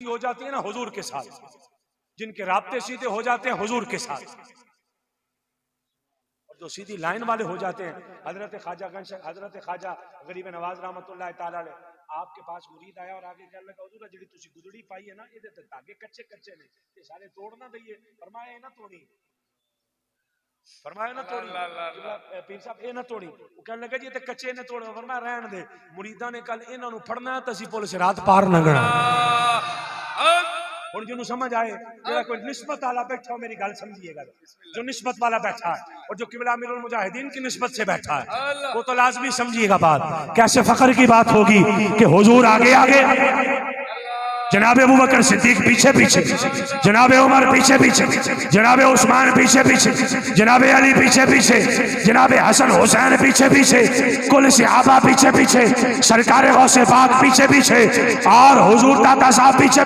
ہو جاتی ہے نا حضور کے ساتھ، جن کے رابطے سیدھے ہو جاتے ہیں حضور کے ساتھ، اور جو سیدھی لائن والے ہو جاتے ہیں. حضرت خواجہ غریب نواز رحمۃ اللہ تعالی علیہ آپ کے پاس مرید آیا اور آگے کہنے لگا حضور جڑی تسی گدڑی پائی ہے نا یہ تے دھاگے کچے کچے نے تے سارے توڑ نہ دئیے. فرمایا نہ توڑی، فرمایا نہ توڑی پیر صاحب اے نہ توڑی. وہ کہنے لگا جی تے کچے نے توڑ. فرمایا رہن دے، مریداں نے کل انہاں نو پھڑنا تے اسی پل صراط پار لنگنا. اور جو سمجھ آئے جڑا کوئی نسبت والا بیٹھا ہو میری گل سمجھیے گا، جو نسبت والا بیٹھا ہے اور جو قبلہ امیر المجاہدین کی نسبت سے بیٹھا ہے وہ تو لازمی سمجھیے گا بات. کیسے فخر کی بات ہوگی کہ حضور آگے آگے، جناب ابوبکر صدیق پیچھے پیچھے، جناب عمر پیچھے پیچھے، جناب عثمان پیچھے پیچھے، جناب علی پیچھے پیچھے، جناب حسن حسین پیچھے پیچھے، کل صحابہ پیچھے پیچھے، سرکار غوث پاک پیچھے پیچھے، اور حضور داتا صاحب پیچھے